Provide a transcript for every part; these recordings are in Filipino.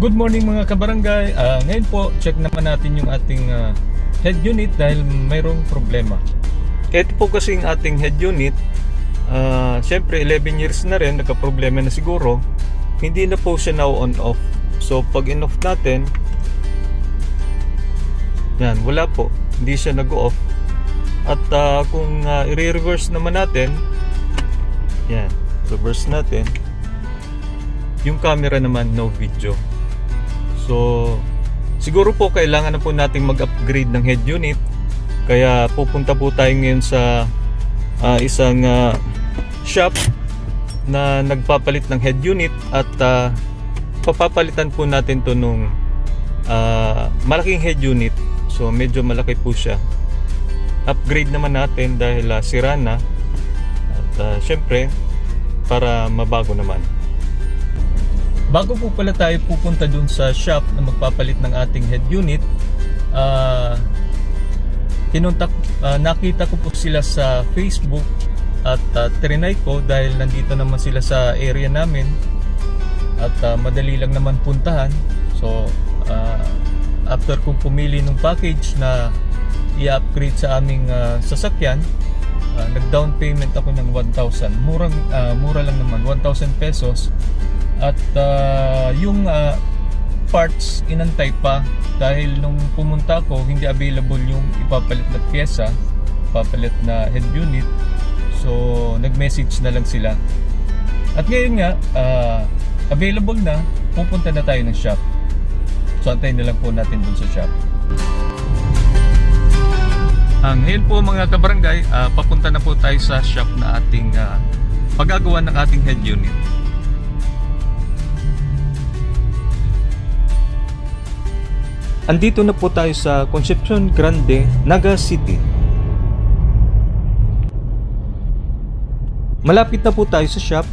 Good morning mga kabarangay. Ngayon po, check naman natin yung ating head unit dahil mayroong problema. Ito po kasing ating head unit, syempre 11 years na rin, nagka-problema na siguro. Hindi na po siya now on off. So pag in-off natin, yan, wala po. Hindi siya nag-off. At kung i-reverse naman natin, yan, reverse natin, yung camera naman no video. So siguro po kailangan na po nating mag-upgrade ng head unit. Kaya pupunta po tayo ngayon sa isang shop na nagpapalit ng head unit. At papapalitan po natin to nung malaking head unit. So medyo malaki po siya. Upgrade naman natin dahil sira na. At syempre para mabago naman. Bago po pala tayo pupunta dun sa shop na magpapalit ng ating head unit, nakita ko po sila sa Facebook at trinay ko dahil nandito naman sila sa area namin at madali lang naman puntahan. So after kong pumili ng package na i-upgrade sa aming sasakyan, nag-down payment ako ng 1,000. Mura lang naman, 1,000 pesos. At yung parts inantay pa dahil nung pumunta ko hindi available yung ipapalit na pyesa, ipapalit na head unit. So nag-message na lang sila. At ngayon nga available na, pupunta na tayo ng shop. So antayin na lang po natin dun sa shop. Ngayon po mga kabarangay, papunta na po tayo sa shop na ating paggagawa ng ating head unit. Andito na po tayo sa Concepcion Grande, Naga City. Malapit na po tayo sa shop.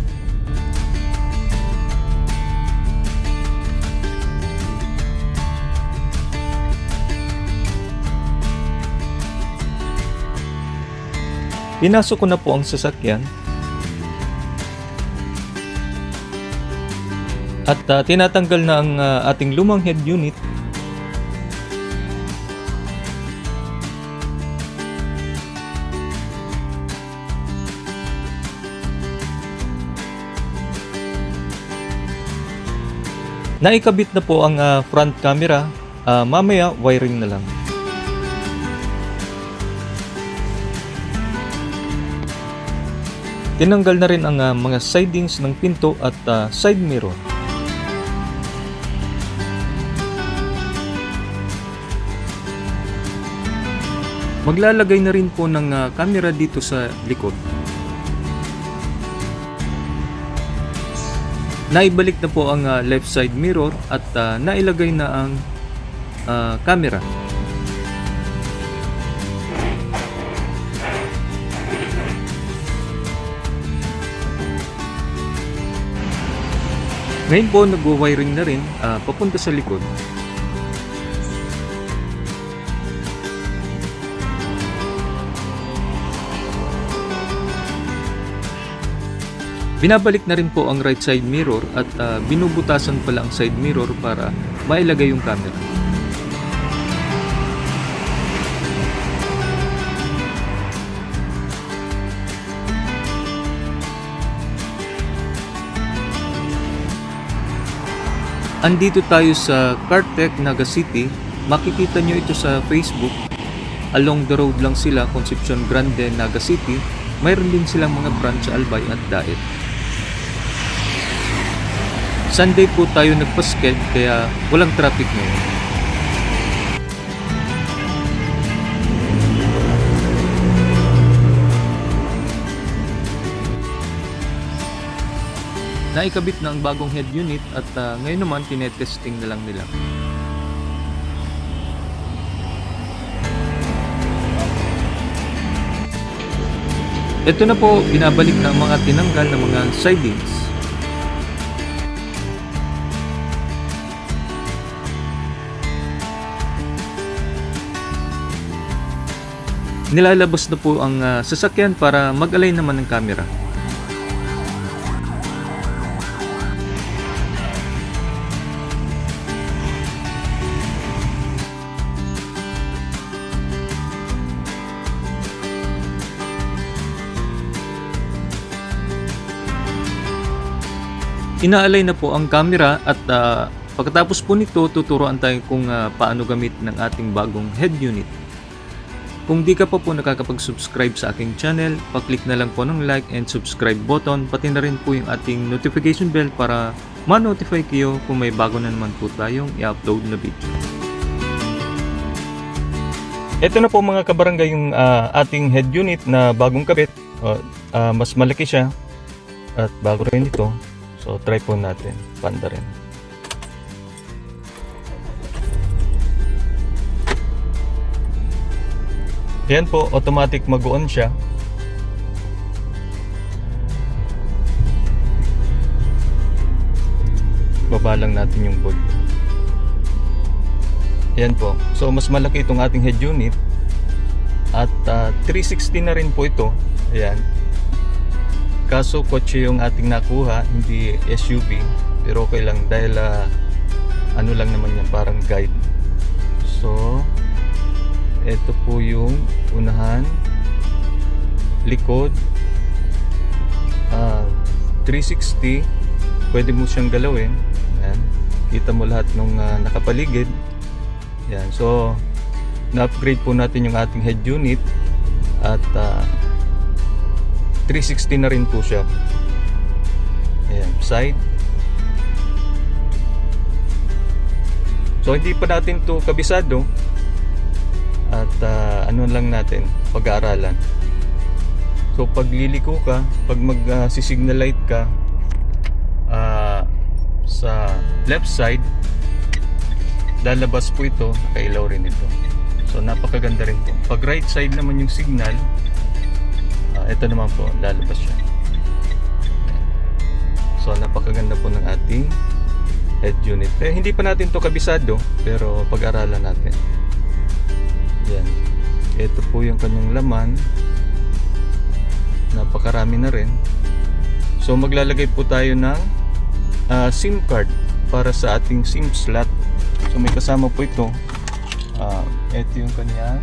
Pinasok ko na po ang sasakyan. At tinatanggal na ang ating lumang head unit. Naikabit na po ang front camera, mamaya wiring na lang. Tinanggal na rin ang mga sidings ng pinto at side mirror. Maglalagay na rin po ng camera dito sa likod. Naibalik na po ang left side mirror at nailagay na ang camera. Ngayon po nagwo-wiring na rin papunta sa likod. Binabalik na rin po ang right side mirror at binubutasan pala ang side mirror para mailagay yung camera. Andito tayo sa Cartec, Naga City. Makikita nyo ito sa Facebook. Along the road lang sila, Concepcion Grande, Naga City. Mayroon din silang mga branch sa Albay at Daet. Sunday po tayo nagpasked kaya walang traffic ngayon. Naikabit na ang bagong head unit at ngayon naman tinetesting na lang nila. Ito na po, binabalik na ang mga tinanggal na mga sidings. Nilalabas na po ang sasakyan para mag-align naman ng camera. inaalay na po ang camera at pagkatapos po nito, tuturuan tayo kung paano gamit ng ating bagong head unit. Kung di ka pa po nakakapag-subscribe sa aking channel, pa-click na lang po ng like and subscribe button, pati na rin po yung ating notification bell para ma-notify kayo kung may bago na naman po tayong i-upload na video. Ito na po mga kabarangay yung ating head unit na bagong kabit. Mas malaki siya at bago rin ito. So try po natin, panda rin. Yan po, automatic mag-on siya. Baba lang natin yung volume. Yan po. So mas malaki itong ating head unit. At 360 na rin po ito. Ayan. Kaso kotse yung ating nakuha, hindi SUV. Pero okay lang dahil ano lang naman yan, parang guide. So ito po yung unahan, likod, 360. Pwede mo siyang galawin. Yan. Kita mo lahat ng nakapaligid. Yan. So na-upgrade po natin yung ating head unit at 360 na rin po siya. Ayan, side. So hindi pa natin to kabisado at ano lang natin, pag-aaralan. So pag liliko ka, pag mag-signal light ka sa left side, lalabas po ito, nakailaw rin ito. So napakaganda rin po. Pag right side naman yung signal, ito naman po, lalabas siya. So napakaganda po ng ating head unit. Hindi pa natin to kabisado, pero pag-aralan natin. Yan. Ito po yung kanyang laman. Napakarami na rin. So maglalagay po tayo ng SIM card para sa ating SIM slot. So may kasama po ito. Ito yung kanyang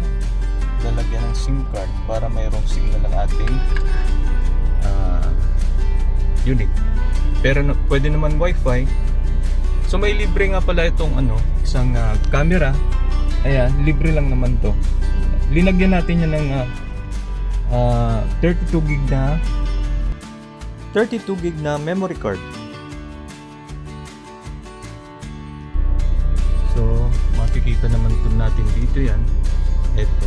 lalagyan ng SIM card para mayroong signal ng ating unit. Pero pwede naman Wi-Fi. So may libre nga pala itong isang camera. Ayan, libre lang naman to. Linagyan natin yan ng 32 gig na memory card. So makikita naman po natin dito yan. Ito.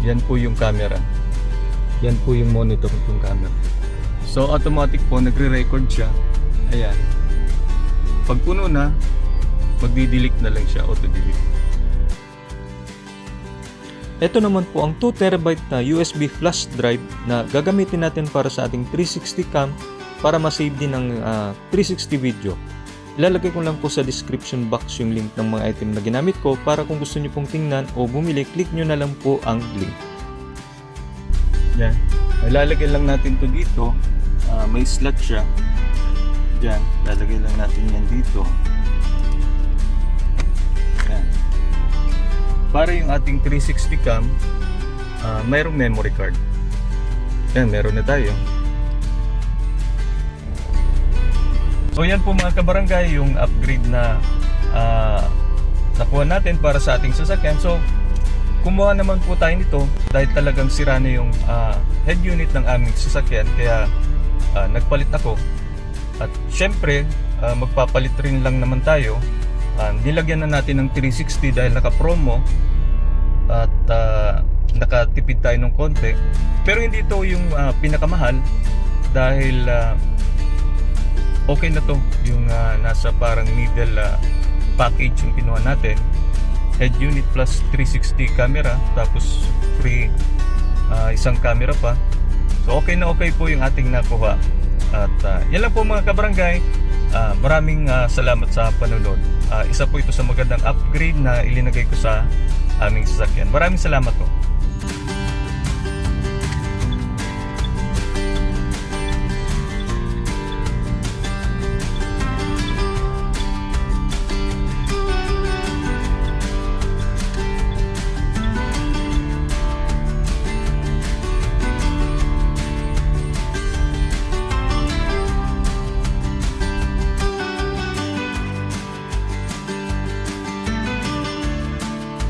Yan po yung camera. Yan po yung monitor ng camera. So automatic po nagre-record siya. Ayan. Pag puno na, magdi-delete na lang siya, auto-delete. Ito naman po ang 2TB na USB flash drive na gagamitin natin para sa ating 360 cam para ma-save din ng 360 video. Ilalagay ko lang po sa description box yung link ng mga item na ginamit ko para kung gusto nyo pong tingnan o bumili, click nyo na lang po ang link. Yan. Ilalagay lang natin to dito. May slot siya. Diyan. Ilalagay lang natin yan dito. Yan. Para yung ating 360 cam, mayroong memory card. Yan, meron na tayo. So yan po mga kabarangay, yung upgrade na nakuha natin para sa ating sasakyan. So kumuha naman po tayo nito dahil talagang sira na yung head unit ng aming sasakyan. Kaya nagpalit ako. At syempre magpapalit rin lang naman tayo. Nilagyan na natin ng 360 dahil naka-promo at nakatipid tayo ng konti. Pero hindi ito yung pinakamahal dahil okay na to yung nasa parang middle package yung kinuha natin. Head unit plus 360 camera, tapos free isang camera pa. So okay na okay po yung ating nakuha. At yan lang po mga kabarangay. Maraming salamat sa panonood. Isa po ito sa magandang upgrade na ilinagay ko sa aming sasakyan. Maraming salamat po.